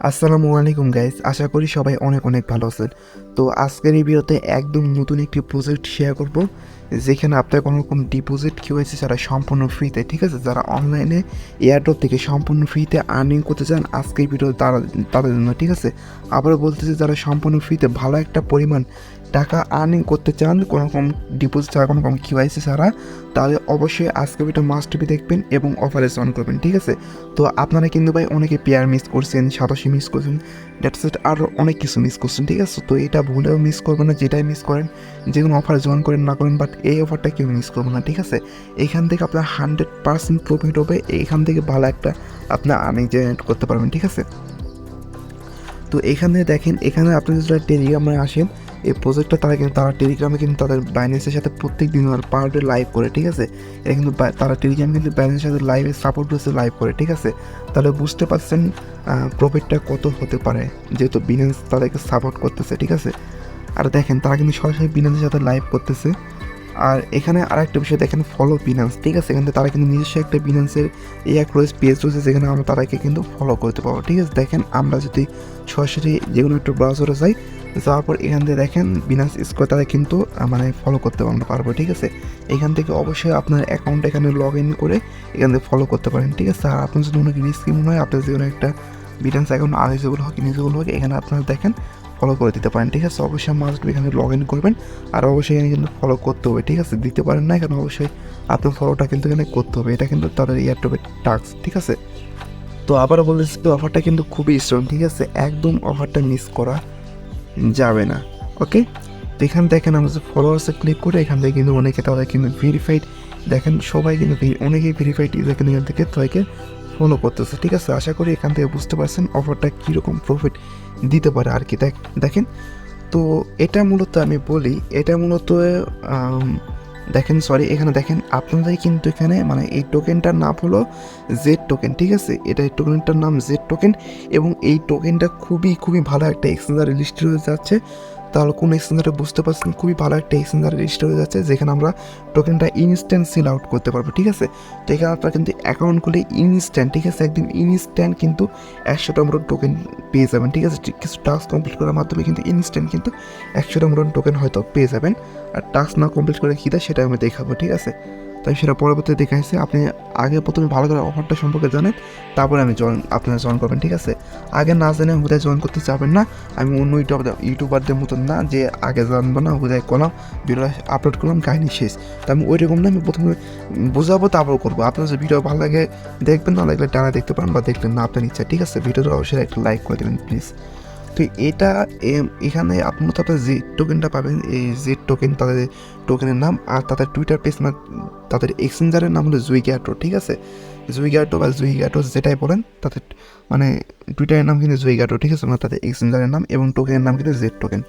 আসসালামু আলাইকুম গাইস, আশা করি সবাই অনেক অনেক ভালো আছেন। তো আজকের এই ভিডিওতে একদম নতুন একটি প্রজেক্ট শেয়ার করব, যেখানে আপনার কোনো রকম ডিপোজিট কিউআইসি ছাড়া সম্পূর্ণ ফ্রিতে, ঠিক আছে, যারা অনলাইনে এয়ারড্রপ থেকে সম্পূর্ণ ফ্রিতে আর্নিং করতে চান আজকের ভিডিও তাদের জন্য, ঠিক আছে। আবারও বলতেছি, যারা সম্পূর্ণ ফ্রিতে ভালো একটা পরিমাণ টাকা আর্নিং করতে চান কোনো রকম ডিপোজিট ছাড়া, কোনো রকম কিউআইসি ছাড়া, তাহলে অবশ্যই আজকের ভিডিও মাস্ট বি দেখবেন এবং অফারে জয়েন করবেন, ঠিক আছে। তো আপনারা কিন্তু ভাই অনেকে পেয়ার মিস করছেন, সাতাশি মিস করছেন, দ্যাটস ইট, আরও অনেক কিছু মিস করছেন, ঠিক আছে। তো এটা ভুলেও মিস করবেন না, যেটাই মিস করেন, যে কোনো অফারে জয়েন করেন না করেন, বাট এই অফারটা কেউ মিস করবেন না, ঠিক আছে। এখান থেকে আপনার 100% প্রফিট হবে, এইখান থেকে ভালো একটা আপনার আর্নিং জেনারেট করতে পারবেন, ঠিক আছে। তো এখানে দেখেন, এখানে আপনি যদি টেলিগ্রামে আসেন, এই প্রজেক্টটা তারা টেলিগ্রামে কিন্তু তাদের বাইন্যান্সের সাথে প্রত্যেক দিন আর পার ডে লাইভ করে, ঠিক আছে। এটা কিন্তু তারা টেলিগ্রাম কিন্তু বাইন্যান্সের সাথে লাইভে সাপোর্ট বেসে লাইভ করে, ঠিক আছে। তাহলে বুঝতে পারছেন প্রফিটটা কত হতে পারে, যেহেতু বিনান্স তাদেরকে সাপোর্ট করতেছে, ঠিক আছে। আর দেখেন, তারা কিন্তু সরাসরি বিনান্সের সাথে লাইভ করতেছে। আর এখানে আরেকটা বিষয় দেখেন, ফলো বিনান্স, ঠিক আছে। এখানে তারা কিন্তু নিজস্ব একটা বিনান্সের রয়েছে, পেজ রয়েছে, যেখানে আমরা তাদেরকে কিন্তু ফলো করতে পারবো, ঠিক আছে। দেখেন, আমরা যদি সরাসরি যে কোনো একটা ব্রাউজারে যাই, যাওয়ার পর এখান থেকে দেখেন বিনান্স স্কোয়ার, তারা কিন্তু মানে ফলো করতে পারবো, ঠিক আছে। এখান থেকে অবশ্যই আপনার অ্যাকাউন্ট এখানে লগ ইন করে এখান থেকে ফলো করতে পারেন, ঠিক আছে। আর আপনার যদি অনেক রিস্কি মনে হয়, আপনার যে কোনো একটা বিনান্স অ্যাকাউন্ট আনইউজেবল হোক ইনইউজেবল হোক, এখানে আপনারা দেখেন ফলো করে দিতে পারেন, ঠিক আছে। অবশ্যই মাস্ট এখানে লগ ইন করবেন, আর অবশ্যই এখানে কিন্তু ফলো করতে হবে, ঠিক আছে। দিতে পারেন না এখানে, অবশ্যই আপনার ফলোটা কিন্তু এখানে করতে হবে, এটা কিন্তু তাদের এয়ারড্রপের টাস্ক, ঠিক আছে। তো আবারও বলেছি, তো অফারটা কিন্তু খুবই স্ট্রং, ঠিক আছে, একদম অফারটা মিস করা যাবে না, ওকে। তো এখানে দেখেন, আমরা যে ফলোয়ার্সে ক্লিক করে এখান থেকে কিন্তু অনেকে তাদের কিন্তু ভেরিফাইড, দেখেন সবাই কিন্তু অনেকেই ভেরিফাইড এখান থেকে তাদেরকে ফলো করতেছে, ঠিক আছে। আশা করি এখান থেকে বুঝতে পারছেন অফারটা কীরকম প্রফিট দিতে পারে আর কি। দেখেন, তো এটা মূলত আমি বলি, এটা মূলত দেখেন, সরি, এখানে দেখেন আপনাদের কিন্তু এখানে মানে এই টোকেনটার নাম হলো জেড টোকেন, ঠিক আছে। এটা এই টোকেনটার নাম জেড টোকেন, এবং এই টোকেনটা খুবই খুবই ভালো একটা এক্সচেঞ্জারে লিস্ট হয়ে যাচ্ছে। তাহলে কোন এক্সচেঞ্জারে বুঝতে পারছেন, খুবই ভালো একটা এক্সচেঞ্জারে লিস্ট হয়ে যাচ্ছে, যেখানে আমরা টোকেনটা ইনস্ট্যান্ট সেল আউট করতে পারবো, ঠিক আছে। তো এখানে আপনারা কিন্তু অ্যাকাউন্ট খুলে ইনস্ট্যান্ট, ঠিক আছে, একদম ইনস্ট্যান্ট কিন্তু 100টা মতো টোকেন পেয়ে যাবেন, ঠিক আছে। কিছু টাস্ক কমপ্লিট করার মাধ্যমে কিন্তু ইনস্ট্যান্ট কিন্তু 100টা মতো টোকেন হয়তো পেয়ে যাবেন। আর টাস্ক না কমপ্লিট করে কী দেয় সেটা আমি দেখাবো, ঠিক আছে। তাই সেটা পরবর্তীতে দেখাইছে, আপনি আগে প্রথমে ভালো করে অফারটা সম্পর্কে জানেন, তারপরে আপনারা জয়েন করবেন, ঠিক আছে। আগে না জেনে হুদায় জয়েন করতে চাবেন না। আমি অন্য ইউটিউবারদের মতন না যে আগে জানবো না, হুদায় করলাম, ভিডিও আপলোড করলাম, কাহিনী শেষ। তো আমি ওই রকম না, আমি প্রথমে বোঝাবো তারপর করবো। আপনার যদি ভিডিও ভালো লাগে দেখবেন, না লাগলে টানা দেখতে পারেন, বা দেখলেন না, আপনার ইচ্ছা, ঠিক আছে। ভিডিওটা অবশ্যই একটা লাইক করে দেবেন প্লিজ। তো এটা এখানে আপনার যে টোকেনটা পাবেন, এই জেড টোকেন তাদের টোকেনের নাম, আর তাদের টুইটার পেজ না, তাদের এক্সচেঞ্জারের নাম হলো জুইগ্যাটো, ঠিক আছে। জুইগ্যাটো বা জুইগ্যাটো যেটাই বলেন, তাদের মানে টুইটারের নাম কিন্তু জুইগ্যাটো, ঠিক আছে, মানে তাদের এক্সচেঞ্জারের নাম, এবং টোকেনের নাম কিন্তু জেড টোকেন।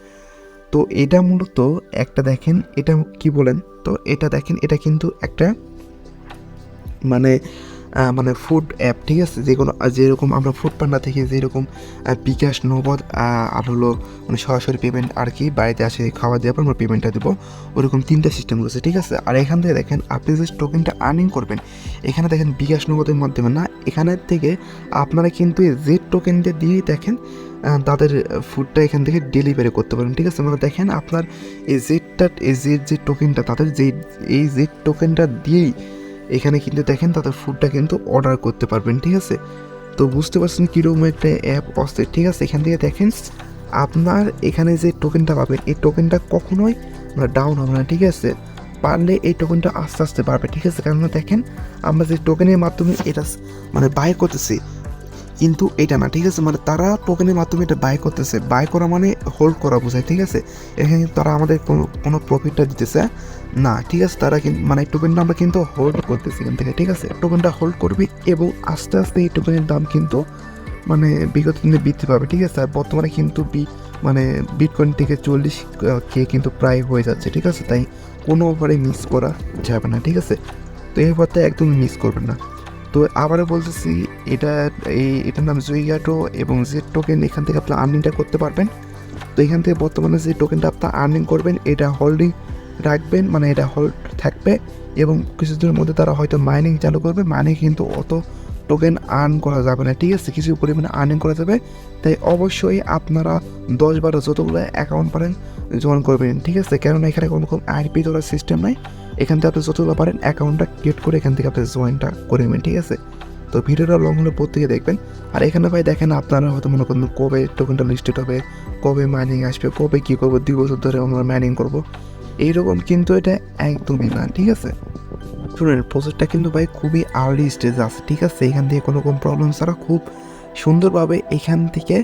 তো এটা মূলত একটা, দেখেন এটা কি বলেন, তো এটা দেখেন, এটা কিন্তু একটা মানে মানে ফুড অ্যাপ, ঠিক আছে। যেরকম আমরা ফুড পান্ডা থেকে যেরকম বিকাশ, নগদ আর হলো মানে সরাসরি পেমেন্ট আর কি, বাড়িতে আসে খাবার দেওয়ার পর আমরা পেমেন্টটা দেবো, ওরকম 3টা সিস্টেম রয়েছে, ঠিক আছে। আর এখান থেকে দেখেন, আপনি যে টোকেনটা আর্নিং করবেন, এখানে দেখেন বিকাশ নগদের মাধ্যমে না, এখানের থেকে আপনারা কিন্তু এই জেড টোকেনটা দিয়েই দেখেন তাদের ফুডটা এখান থেকে ডেলিভারি করতে পারেন, ঠিক আছে। মানে দেখেন, আপনার এই যে টোকেনটা তাদের এই জেড টোকেনটা দিয়েই এখানে কিন্তু দেখেন তাদের ফুডটা কিন্তু অর্ডার করতে পারবেন, ঠিক আছে। তো বুঝতে পারছেন কীরকম একটা অ্যাপ আসছে, ঠিক আছে। এখান থেকে দেখেন, আপনার এখানে যে টোকেনটা পাবেন, এই টোকেনটা কখনোই ডাউন হবে না, ঠিক আছে। পারলে এই টোকেনটা আস্তে আস্তে বাড়বে, ঠিক আছে। কারণ দেখেন, আমরা যে টোকেনের মাধ্যমে এটা মানে বাই করতেছি, কিন্তু এটা না, ঠিক আছে। মানে তারা টোকেনের মাধ্যমে এটা বাই করতেছে, বাই করা মানে হোল্ড করা বোঝায়, ঠিক আছে। এখানে তারা আমাদের কোনো প্রফিটটা দিতেছে না, ঠিক আছে। তারা কিন্তু মানে টোকেনটা আমরা কিন্তু হোল্ড করতেছি এখান থেকে, ঠিক আছে। টোকেনটা হোল্ড করবি, এবং আস্তে আস্তে এই টোকেনের দাম কিন্তু মানে বিগত দিনে বৃদ্ধি পাবে, ঠিক আছে। আর বর্তমানে কিন্তু মানে বিটকয়েন থেকে 40K কিন্তু প্রায় হয়ে যাচ্ছে, ঠিক আছে। তাই কোনো ওভারে মিস করা যাবে না, ঠিক আছে। তো এই ব্যাপারটা একদম মিস করবেন না। তো আবারও বলতেছি, এটার নাম জুইগাটো এবং জেড টোকেন, এখান থেকে আপনি আর্নিংটা করতে পারবেন। তো এখান থেকে বর্তমানে যে টোকেনটা আপনার আর্নিং করবেন, এটা হোল্ডিং রাখবেন, মানে এটা হোল্ড থাকবে, এবং কিছুদিনের মধ্যে তারা হয়তো মাইনিং চালু করবে। মাইনিং কিন্তু অত টোকেন আর্ন করা যাবে না, ঠিক আছে, কিছু পরিমাণে আর্নিং করা যাবে। তাই অবশ্যই আপনারা 10-12 যতগুলো অ্যাকাউন্ট পারেন জয়েন করবেন, ঠিক আছে, কেননা এখানে কোনো রকম আইপি ধরার সিস্টেম নাই। এখান থেকে আপনি যতগুলো পারেন অ্যাকাউন্টটা ক্রিয়েট করে এখান থেকে আপনি জয়েনটা করে নেবেন, ঠিক আছে। তো ভিডিওটা লং হলে প্রত্যেকে দেখবেন। আর এখানে ভাই দেখেন আপনারা হয়তো মনে করেন কবে টোকেনটা লিস্টেড হবে, কবে মাইনিং আসবে, কবে কী করবো, 2 বছর ধরে আমরা মাইনিং করবো, এইরকম কিন্তু এটা একদমই না, ঠিক আছে। শুনুন, প্রসেসটা কিন্তু ভাই খুবই আর্লি স্টেজে আছে, ঠিক আছে। এখান থেকে কোনো রকম প্রবলেম ছাড়া খুব সুন্দরভাবে এখান থেকে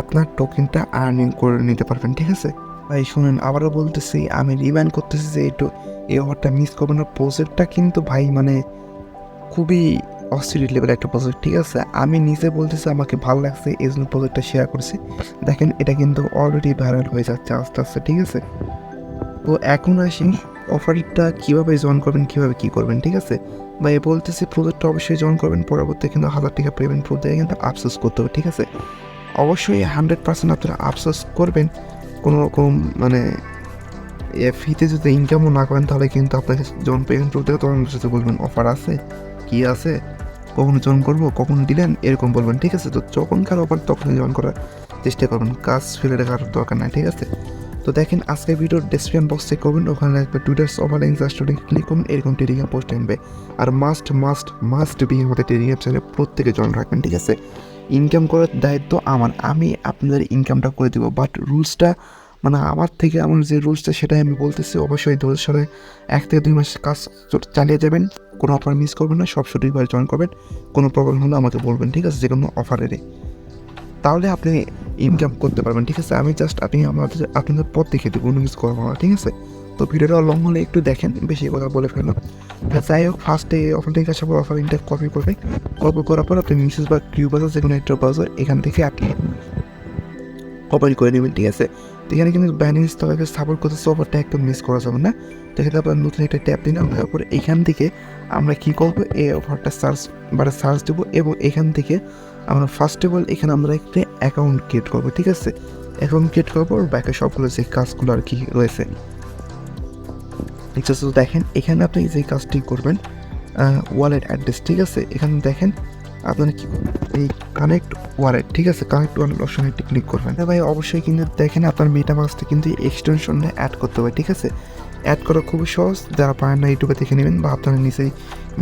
আপনার টোকেনটা আর্নিং করে নিতে পারবেন, ঠিক আছে। ভাই শুনুন, আবারও বলতেছি, আমি রিমাইন্ড করতেছি যে এই অফারটা মিস করবেন না। প্রজেক্টটা কিন্তু ভাই মানে খুবই অস্থির লেভেলের একটা প্রজেক্ট, ঠিক আছে। আমি নিজে বলতেছি আমাকে ভালো লাগছে, এই জন্য প্রজেক্টটা শেয়ার করছি। দেখেন এটা কিন্তু অলরেডি ভাইরাল হয়ে যাচ্ছে আস্তে আস্তে, ঠিক আছে। তো এখন আসি অফারটা কীভাবে জয়েন করবেন, কীভাবে কী করবেন, ঠিক আছে। ভাই বলতেছি প্রজেক্টটা অবশ্যই জয়েন করবেন, পরবর্তী কিন্তু 1000 টাকা পেমেন্ট প্রুফ দিয়ে কিন্তু আফসোস করতে হবে, ঠিক আছে। অবশ্যই 100% আপনারা আফসোস করবেন। কোনো রকম মানে ফিতে যদি ইনকামও না করেন তাহলে কিন্তু আপনাকে যখন পেমেন্ট প্রুফ দেবে তখন সাথে বলবেন অফার আছে, কী আছে, কখন জয়েন করবো, কখন দিলেন, এরকম বলবেন, ঠিক আছে। তো যখনকার অফার তখনই জয়েন করার চেষ্টা করবেন, কাজ ফেলে রাখার দরকার নাই, ঠিক আছে। তো দেখেন আজকের ভিডিওর ডেসক্রিপশন বক্স চেক করবেন, ওখানে লাগবে Twitter's offer link, just link click করুন, এরকম টেলিগ্রাম পোস্ট আনবে। আর মাস্ট বি আমাদের টেলিগ্রাম চ্যানেলে প্রত্যেকে জয়েন রাখবেন, ঠিক আছে। ইনকাম করার দায়িত্ব আমার, আমি আপনাদের ইনকামটা করে দেবো, বাট রুলসটা মানে আমার থেকে আমার যে রুলসটা সেটাই আমি বলতেছি। অবশ্যই ধৈর্যের সাথে 1 থেকে 2 মাস কাজ চালিয়ে যাবেন, কোনো অফার মিস করবেন না, সব সঠিকভাবে জয়েন করবেন। কোনো প্রবলেম হলে আমাকে বলবেন, ঠিক আছে, যে কোনো অফারেরই, তাহলে আপনি ইনকাম করতে পারবেন, ঠিক আছে। আমি জাস্ট আপনাদের পথ দেখিয়ে দেবো, অন্য কিছু করবো না, ঠিক আছে। তো ভিডিওটা লং হলে একটু দেখেন, বেশি কথা বলে ফেললাম। যাই হোক, ফার্স্টে অফার লিঙ্ক আসার পর অফার লিঙ্কটা কপি করবেন, কপি করার পর আপনি মিসেস বা কিউ বাজার যে কোনো একটা বাজার এখান থেকে আপনি কপি করে নেবেন, ঠিক আছে। তো এখানে কিন্তু ব্যালেন্স তাদেরকে সাপোর্ট করতেছে, অফারটা একদম মিস করা যাবে না। তো এখানে আপনার নতুন একটা ট্যাপ দিন, তারপর এখান থেকে আমরা কী করবো, এই অফারটা সার্চ দেবো, এবং এখান থেকে আমরা ফার্স্ট অফ অল এখানে আমরা একটা অ্যাকাউন্ট ক্রিয়েট করবো, ঠিক আছে। অ্যাকাউন্ট ক্রিয়েট করার পর ব্যাকে সবগুলো যে কাজগুলো আর কি রয়েছে, ঠিক আছে। তো দেখেন এখানে আপনি যে কাজটি করবেন, ওয়ালেট অ্যাড্রেস, ঠিক আছে। এখানে দেখেন আপনারা কি এই কানেক্ট ওয়ালেট, ঠিক আছে, কানেক্ট ওয়ালেট অপশনে একটি ক্লিক করবেন। ভাই অবশ্যই কিন্তু দেখেন আপনার মেটামাক্সটা কিন্তু এক্সটেনশনটা অ্যাড করতে হবে, ঠিক আছে। অ্যাড করা খুবই সহজ, যারা পারেন না ইউটিউবে দেখে নেবেন, বা আপনারা নিজেই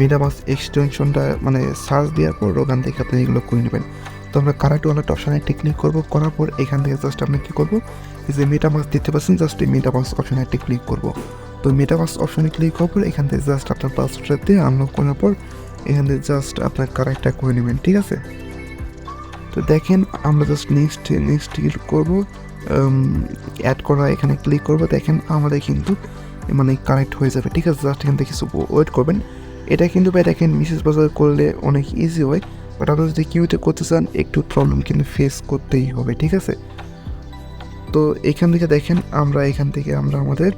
মেটামাক্স এক্সটেনশনটা মানে সার্চ দেওয়ার পর ওখান থেকে আপনি এগুলো করে নেবেন। তো আমরা কানেক্ট ওয়ালেট অপশনে একটি ক্লিক করবো, করার পর এখান থেকে জাস্ট আপনি কী করবো, এই যে মেটামাক্স দিতে পারছেন, জাস্ট এই মেটামাক্স অপশনে একটি ক্লিক করবো। তো মেটামাক্স অপশনে ক্লিক করার পর এখান থেকে জাস্ট আপনার পাসওয়ার্ডটা দিয়ে আনলক করার পর এখান থেকে জাস্ট আপনার কানেক্টটা করে নেবেন, ঠিক আছে। তো দেখেন আমরা জাস্ট নেক্সট ক্লিক করবো, অ্যাড করা এখানে ক্লিক করবো। দেখেন আমাদের কিন্তু মানে কানেক্ট হয়ে যাবে, ঠিক আছে। জাস্ট এখান থেকে কিছু ওয়েট করবেন। এটা কিন্তু ভাই দেখেন মেসেজ বাজার করলে অনেক ইজি হয়, বাট আপনারা যদি কিউতে করতে চান একটু প্রবলেম কিন্তু ফেস করতেই হবে, ঠিক আছে। তো এখান থেকে দেখেন আমরা আমাদের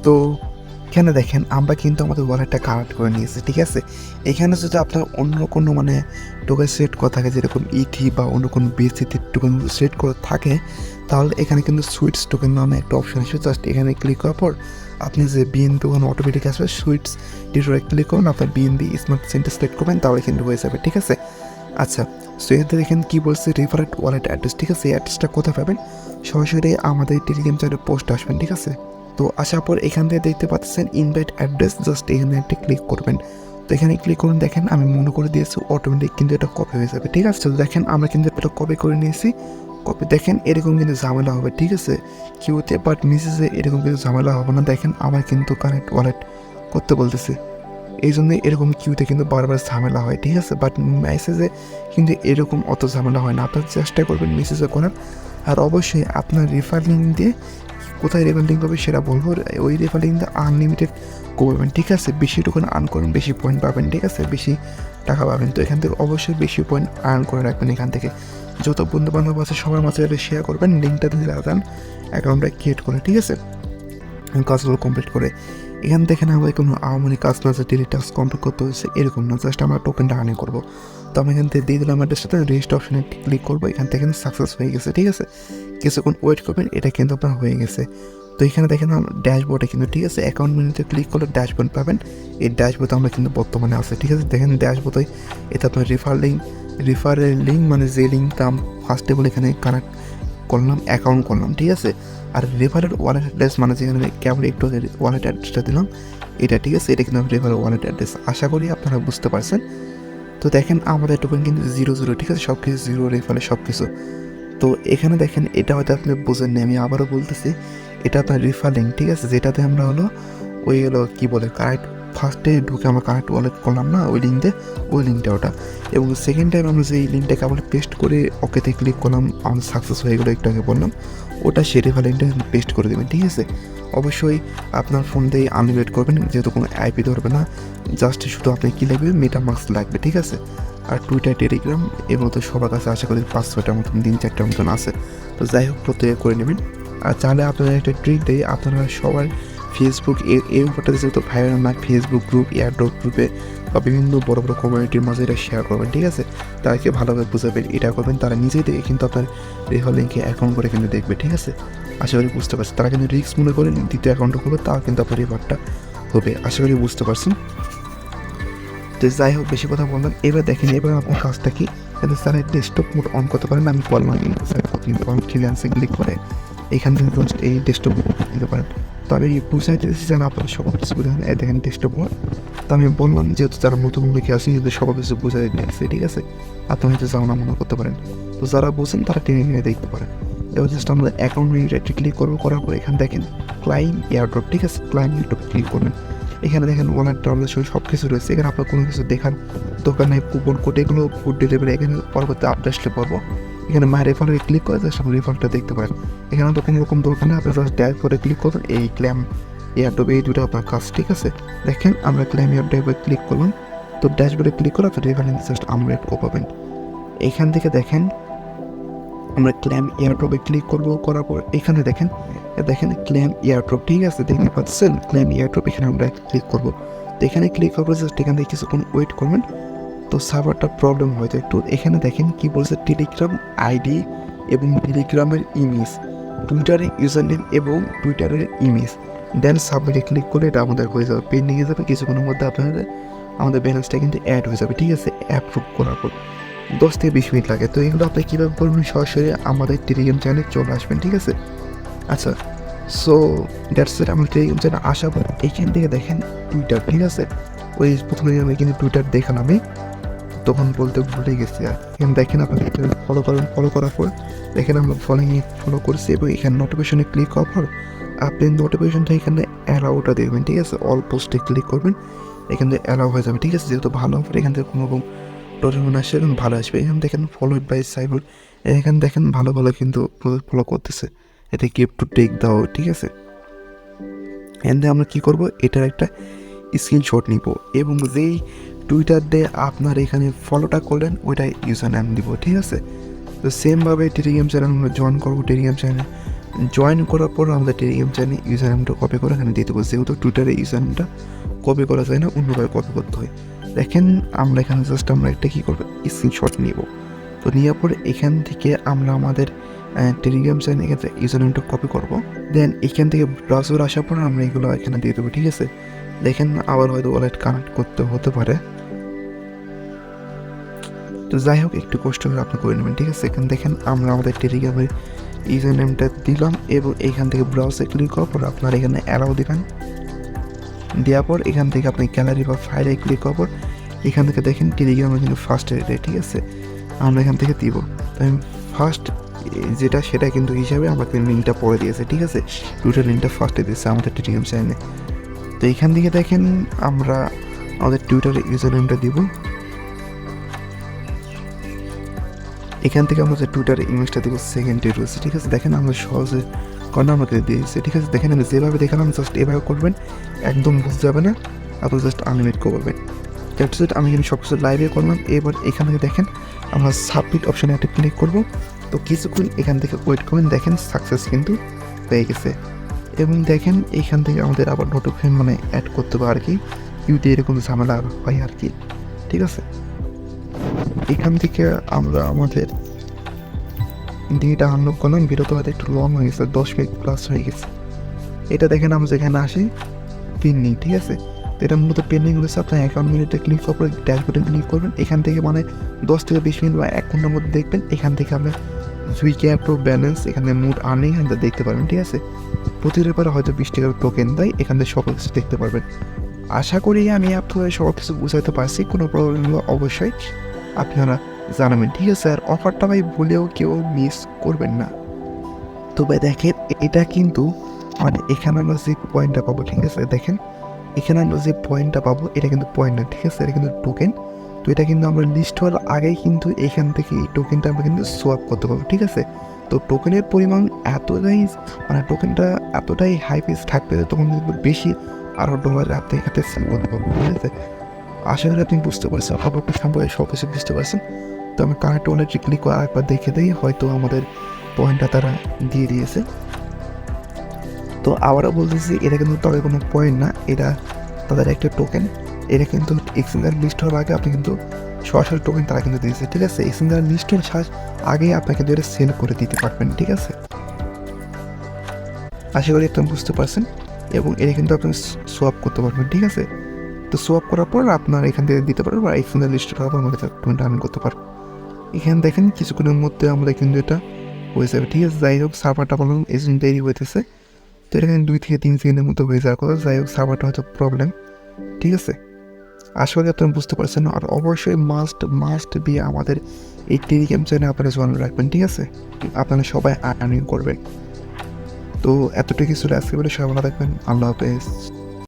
তো এখানে দেখেন আমরা কিন্তু আমাদের ওয়ালেটটা কানেক্ট করে নিয়েছি, ঠিক আছে। এখানে যদি আপনার অন্য কোনো মানে টোকেন সেট করা থাকে, যেরকম ইথি বা অন্য কোনো বিএসসিতে টোকেন সেট করা থাকে, তাহলে এখানে কিন্তু সুইটস টোকেন নামে একটা অপশন আসবে। জাস্ট এখানে ক্লিক করার পর আপনি যে বিএনপি ওখানে অটোমেটিক আসবে, সুইটস ডিটোরে ক্লিক করুন, আপনার বিএনপি স্মার্ট সেন্টার সিলেক্ট করবেন, তাহলে কিন্তু হয়ে যাবে, ঠিক আছে। আচ্ছা, সো এখানে দেখেন কী বলছে, রেফারেন্ট ওয়ালেট অ্যাড্রেস, ঠিক আছে। এই অ্যাড্রেসটা কোথায় পাবেন, সরাসরি আমাদের টেলিগ্রাম চ্যানেলে পোস্ট আসবেন, ঠিক আছে। তো আসার পর এখান থেকে দেখতে পাচ্ছেন ইনভাইট অ্যাড্রেস, জাস্ট এখানে একটা ক্লিক করবেন। তো এখানে ক্লিক করুন, দেখেন আমি মনে করে দিয়েছি অটোমেটিক কিন্তু এটা কপি হয়ে যাবে, ঠিক আছে। তো দেখেন আমরা কিন্তু এটা কপি করে নিয়েছি, কপি দেখেন এরকম কিন্তু ঝামেলা হবে, ঠিক আছে, কিউতে, বাট মেসেজে এরকম কিন্তু ঝামেলা হবে না। দেখেন আমার কিন্তু কানেক্ট ওয়ালেট করতে বলতেছে, এই জন্য এরকম কিউতে কিন্তু বারবার ঝামেলা হয়, ঠিক আছে। বাট মেসেজে কিন্তু এরকম অত ঝামেলা হয় না। আপনার চেষ্টা করবেন মেসেজে করার, আর অবশ্যই আপনার রেফার লিঙ্ক দিয়ে কোথায় রেফার লিঙ্ক হবে সেটা বলবো, ওই রেফার লিঙ্ক দিয়ে আনলিমিটেড করবেন, ঠিক আছে। বেশি টোকেন আর্ন করুন, বেশি পয়েন্ট পাবেন, ঠিক আছে, বেশি টাকা পাবেন। তো এখান থেকে অবশ্যই বেশি পয়েন্ট আর্ন করে রাখবেন। এখান থেকে যত বন্ধু বান্ধব আছে সবার মাঝে শেয়ার করবেন, লিঙ্কটা দিয়ে রাখবেন অ্যাকাউন্টটা ক্রিয়েট করে, ঠিক আছে, কাজগুলো কমপ্লিট করে। এখান থেকে না হয় কোনো আওয়ামী কাজ না যে ডেলি টাস্ক কমপ্লিট করতে হয়েছে এরকম না, জাস্ট আমরা টোকেনটা আর্নিং করবো। তো আমি এখান থেকে দিয়ে দিলাম অ্যাড্রেসটা, রেজিস্ট অপশনে ক্লিক করবো, এখান থেকে সাকসেস হয়ে গেছে। ঠিক আছে, কিছুক্ষণ ওয়েট করবেন, এটা কিন্তু আপনার হয়ে গেছে। তো এখানে দেখেন ড্যাশবোর্ডে কিন্তু, ঠিক আছে, অ্যাকাউন্ট মেনুতে ক্লিক করলে ড্যাশবোর্ড পাবেন। এই ড্যাশবোর্ডে আমরা কিন্তু বর্তমানে আছে। ঠিক আছে, দেখেন ড্যাশবোর্ডে এটা আপনার রেফারের লিঙ্ক, মানে যে লিঙ্কটা আমি ফার্স্টে বলে এখানে কানেক্ট করলাম, অ্যাকাউন্ট করলাম। ঠিক আছে, আর রেফারের ওয়ালেট অ্যাড্রেস, মানে যেখানে কেবল একটু ওয়ালেট অ্যাড্রেসটা দিলাম এটা, ঠিক আছে, এটা কিন্তু রেফারের ওয়ালেট অ্যাড্রেস। আশা করি আপনারা বুঝতে পারছেন। তো দেখেন আমাদের টোকেন কিন্তু 0 ঠিক আছে, সব কিছু 0, রেফারে সব কিছু। তো এখানে দেখেন এটা হয়তো আপনি বোঝেননি, আমি আবারও বলতেছি, এটা আপনার রেফার লিঙ্ক। ঠিক আছে, যেটাতে আমরা কী বলে কারেক্ট ফার্স্টে ঢুকে আমরা কারেক্ট ওয়ালেট করলাম না ওই লিঙ্কটা ওটা। এবং সেকেন্ড টাইম আমরা যে লিঙ্কটাকে আবার পেস্ট করে ওকেতে ক্লিক করলাম, আমাদের সাকসেস হয়ে গেলো, একটু আগে বললাম, ওটা সেই রেফার লিঙ্কটা পেস্ট করে দেবেন। ঠিক আছে, অবশ্যই আপনার ফোন দিয়ে আনলিমিটেড করবেন, যেহেতু কোনো আইপি ধরবে না, জাস্ট শুধু আপনি কী লাগবে, মেটামাস্ক লাগবে। ঠিক আছে, আর টুইটার, টেলিগ্রাম এগুলো তো সবার কাছে আশা করি 5-6টার মতন, 3-4টার মতন আছে। তো যাই হোক, প্রত্যেকে করে নেবেন। আর চাইলে আপনারা একটা ট্রিক দেয়, আপনারা সবার ফেসবুক এই ব্যাপারটাতে যেহেতু ভাইরাল না, ফেসবুক গ্রুপ, এয়ারড্রপ গ্রুপে বা বিভিন্ন বড় বড় কমিউনিটির মাঝে এটা শেয়ার করবেন। ঠিক আছে, তাদেরকে ভালোভাবে বুঝাবেন, এটা করবেন, তারা নিজেই দেখে কিন্তু আপনার রেফার লিঙ্কে অ্যাকাউন্ট করে কিন্তু দেখবে। ঠিক আছে, আশা করি বুঝতে পারছেন। তারা কিন্তু রিস্ক মনে করে দ্বিতীয় অ্যাকাউন্টটা করবে, তাও কিন্তু আপনার রেফারটা হবে। আশা করি বুঝতে পারছেন। তো যাই হোক, বেশি কথা বললাম। এবার দেখেন, এবার আপনার কাজটা কি, যাতে স্যার ডেস্কটপ মোড অন করতে পারেন। আমি বললাম ফ্রিল্যান্সিং ক্লিক করে এখান থেকে এই ডেস্কটপ নিতে পারেন। তো আমি বুঝাইতে দিচ্ছি যেন আপনারা সব কিছু বুঝেন। দেখেন ডেস্কটপ মোড। তো আমি বললাম যেহেতু যারা নতুন মুখে আসেন, যদি সব কিছু বুঝাই দিচ্ছি, ঠিক আছে, আপনি হয়তো যাও না মনে করতে পারেন। তো যারা বুঝেন তারা টেনে নিয়ে দেখতে পারেন। এবার জাস্ট আমরা অ্যাকাউন্ট মেনুতে ক্লিক করবো, করার পর এখানে দেখেন ক্লাইম এয়ারড্রপ। ঠিক আছে, ক্লাইম এয়ারড্রপ ক্লিক করবেন। এখানে দেখেন ওয়ালেট ট্রানজাকশন সব কিছু রয়েছে। এখানে আপনার কোনো কিছু দেখার দরকার নেই। কুপন কোড এগুলো, ফুড ডেলিভারি, এখানে পরবর্তী আপডেট আসলে পারবো। এখানে মাই রেফারে ক্লিক করে জাস্ট আপনি রেফারটা দেখতে পারেন। এখানে তো কোনো রকম দরকার নেই, আপনি জাস্ট ড্যাশ করে ক্লিক করবেন, এই ক্লেম এয়ারড্রপ, এই দুটো আপনার কাজ। ঠিক আছে, দেখেন আমরা ক্লেম এয়ারড্রপে ক্লিক করলাম। তো ড্যাশবোর্ডে ক্লিক করে আপনি রেফারেন্স জাস্ট আপডেট পাবেন। এখান থেকে দেখেন আমরা ক্লেম এয়ারড্রপে ক্লিক করবো, করার পর এখানে দেখেন ক্লেম এয়ারড্রপ। ঠিক আছে, দেখতে পাচ্ছেন ক্লেম এয়ারড্রপ, এখানে আমরা ক্লিক করবো। তো এখানে ক্লিক করবো, জাস্ট এখান থেকে কিছুক্ষণ ওয়েট করবেন। তো সার্ভারটা প্রবলেম হয়তো একটু। এখানে দেখেন কি বলছে, টেলিগ্রাম আইডি এবং টেলিগ্রামের ইমেজ, টুইটারের ইউজার নেম এবং টুইটারের ইমেজ, দেন সাবমিটে ক্লিক করলে এটা আমাদের হয়ে যাবে, পেন্ডিংয়ে যাবে। কিছুক্ষণের মধ্যে আপনাদের আমাদের ব্যালেন্সটা কিন্তু অ্যাড হয়ে যাবে। ঠিক আছে, অ্যাপ্রুভ করার পর 10 থেকে 20 মিনিট লাগে। তো এগুলো আপনি কীভাবে করবেন, সরাসরি আমাদের টেলিগ্রাম চ্যানেলে চলে আসবেন। ঠিক আছে, আচ্ছা, সো দ্যাটস ইট। আমার টেলিগ্রাম চ্যানেল আসার পর এইখান থেকে দেখেন টুইটার। ঠিক আছে, ওই প্রথমে আমি কিন্তু টুইটার দেখালাম, আমি তখন বলতে ভুলে গেছি। আর এখানে দেখেন আপনার ফলো করবেন, ফলো করার পর দেখেন আমরা ফলো করছি। এবং এখানে নোটিফিকেশনে ক্লিক করার পর আপনি নোটিফিকেশনটা এখানে অ্যালাউটা দেখবেন। ঠিক আছে, অল পোস্টে ক্লিক করবেন, এখান থেকে অ্যালাউ হয়ে যাবে। ঠিক আছে, যেহেতু ভালো অফার, এখান থেকে কোনো রকম নোটিফিকেশন আসছে এবং ভালো আসবে। এখানে দেখেন ফলোড বাই সাইবর, এখানে দেখেন ভালো ভালো কিন্তু ফলো করতেছে, এটা গিভ টু টেক দাও। ঠিক আছে, এখান থেকে আমরা কী করবো, এটার একটা স্ক্রিনশট নিব এবং যেই টুইটার দিয়ে আপনার এখানে ফলোটা করলেন ওইটাই ইউজার নেম দিব। ঠিক আছে, তো সেমভাবে টেলিগ্রাম চ্যানেল আমরা জয়েন করবো। টেলিগ্রাম চ্যানেল জয়েন করার পর আমাদের টেলিগ্রাম চ্যানেল ইউজার নেমটা কপি করে এখানে দিয়ে দেবো। যেহেতু টুইটারে ইউজার নেমটা কপি করা যায় না, অন্যভাবে কপি করতে হয়। দেখেন আমরা এখানে জাস্ট আমরা একটা কী করবো, স্ক্রিনশট নিব। তো নেওয়ার পরে এখান থেকে আমরা আমাদের টেলিগ্রাম চ্যানেল এখান থেকে ইউজার নেমটা কপি করবো। দেন এখান থেকে ব্রাউজার আসার পর আমরা এগুলো এখানে দিয়ে দেবো। ঠিক আছে, দেখেন আবার হয়তো ওয়ালেট কানেক্ট করতে হতে পারে। তো যাই হোক, একটু কষ্ট করে আপনি করে নেবেন। ঠিক আছে, এখানে দেখেন আমরা আমাদের টেলিগ্রামের ইউজার নেমটা দিলাম এবং এখান থেকে ব্রাউজারে ক্লিক করার পর আপনার এখানে অ্যালাউ দেবেন। দেওয়ার পর এখান থেকে আপনি গ্যালারি বা ফাইলে ক্লিক করার পর এখান থেকে দেখেন টেলিগ্রামের কিন্তু ফার্স্ট রেটে। ঠিক আছে, আমরা এখান থেকে দিব। তো আমি ফার্স্ট যেটা সেটা কিন্তু হিসাবে আমাকে লিঙ্কটা পড়ে দিয়েছে। ঠিক আছে, টুইটার লিঙ্কটা ফার্স্টে দিয়েছে আমাদের টেলিগ্রাম চ্যানেলে। তো এখান থেকে দেখেন আমরা আমাদের টুইটারের ইউজার নেমটা দিব। এখান থেকে আমরা যে টুইটারের ইমেজটা দেবো সেকেন্ডে রয়েছে। ঠিক আছে, দেখেন আমরা সহজে কর্নার আমাকে দিয়েছে। ঠিক আছে, দেখেন আমি যেভাবে দেখালাম জাস্ট এভাবে করবেন, একদম বুঝতে যাবে না, আপনি জাস্ট আনলিমিট করবেন। দ্যাটস আমি কিন্তু সব কিছু লাইভে করলাম। এবার এখান থেকে দেখেন আমরা সাবমিট অপশানে একটা ক্লিক করবো। তো কিছুক্ষণ এখান থেকে ওয়েট করবেন, দেখেন সাকসেস কিন্তু হয়ে গেছে। এবং দেখেন এখান থেকে আমাদের আবার নোটিফিকেশন মানে অ্যাড করতে হবে আর কি, ইউটি এরকম ঝামেলা হয় আর কি। ঠিক আছে। এখান থেকে আমরা আমাদের দিনটা আনলক করলাম। বিরত হয়তো একটু লং হয়ে গেছে, 10 মিনিট প্লাস হয়ে গেছে। এটা দেখেন আমরা যেখানে আসি পেন্ডিং, ঠিক আছে। তো এটা মূলত পেন্ডিং হয়েছে, আপনার অ্যাকাউন্ট মিনিটে ক্লিক করার পরে ড্যাশবোর্ডে ক্লিক করবেন। এখান থেকে মানে 10 থেকে 20 মিনিট বা 1 ঘন্টার মধ্যে দেখবেন। এখান থেকে আপনি সুইগ্যাটো ব্যালেন্স, এখানে মোট আর্নিং এখানে দেখতে পারবেন, ঠিক আছে। প্রতিটা পরে হয়তো 20 টাকার টোকেন দেয়, এখান থেকে সকল কিছু দেখতে পারবেন। আশা করি আমি আপনাদের সব কিছু বুঝাইতে পারছি। কোনো প্রবলেম হলে অবশ্যই আপনারা জানাবেন, ঠিক আছে। আর অফারটা ভাই ভুলেও কেউ মিস করবেন না। তো ভাই দেখেন, এটা কিন্তু মানে এখানে আমরা যে পয়েন্টটা পাবো, ঠিক আছে, দেখেন এখানে আমরা যে পয়েন্টটা পাবো এটা কিন্তু পয়েন্ট না, ঠিক আছে, এটা কিন্তু টোকেন। তো এটা কিন্তু আমরা লিস্ট হওয়ার আগেই কিন্তু এখান থেকে এই টোকেনটা আমরা কিন্তু সোয়াপ করতে পারবো, ঠিক আছে। তো টোকেনের পরিমাণ এতটাই, মানে টোকেনটা এতটাই হাই পিস থাকবে তখন কিন্তু বেশি আরও ডলার আপনি এখানে সেল করতে পারবো, ঠিক আছে। আশা করি আপনি বুঝতে পারছেন, অফারটা সম্পর্কে সব কিছু বুঝতে পারছেন। তো আমি কারেন্ট ওয়ালেটে ক্লিক করে আরেকবার দেখে দিই, হয়তো আমাদের পয়েন্টটা তারা দিয়ে দিয়েছে। তো আবারও বলতেছি, এটা কিন্তু তবে কোনো পয়েন্ট না, এটা তাদের একটা টোকেন। এটা কিন্তু এক্সচেঞ্জার লিস্ট হওয়ার আগে আপনি কিন্তু সরাসরি টোকেন তারা কিন্তু দিয়েছে, ঠিক আছে। এক্সচেঞ্জার লিস্ট হওয়ার আগে আপনাকে কিন্তু এটা সেল করে দিতে পারবেন, ঠিক আছে। আশা করি আপনি বুঝতে পারছেন। এবং এটা কিন্তু আপনি সোয়াপ করতে পারবেন, ঠিক আছে। তো সোয়াপ করার পর আপনার এখান থেকে দিতে পারবেন, আর এক্সচেঞ্জার লিস্টের আপনার মধ্যে টোকেনটা আর্ন করতে পারবেন। এখানে দেখেন কিছুক্ষণের মধ্যে আমাদের কিন্তু এটা হয়ে যাবে, ঠিক আছে। যাই হোক, সার্ভারটা বললাম এই জন্য দেরি হইতেছে। তো এটা কিন্তু 2 থেকে 3 সেকেন্ডের মতো হয়ে যাওয়ার কথা। যাই হোক, সার্ভারটা হয়তো প্রবলেম, ঠিক আছে। আশা করি আপনারা বুঝতে পারছেন। আর অবশ্যই মাস্ট বি আমাদের এই টেলিগ্রাম চ্যানেলে আপনারা জয়েন রাখবেন, ঠিক আছে। আপনারা সবাই আর্নিং করবেন। তো এতটুকু কিছু আজকে বলে সবাই ভালো থাকবেন। আল্লাহ হাফেজ।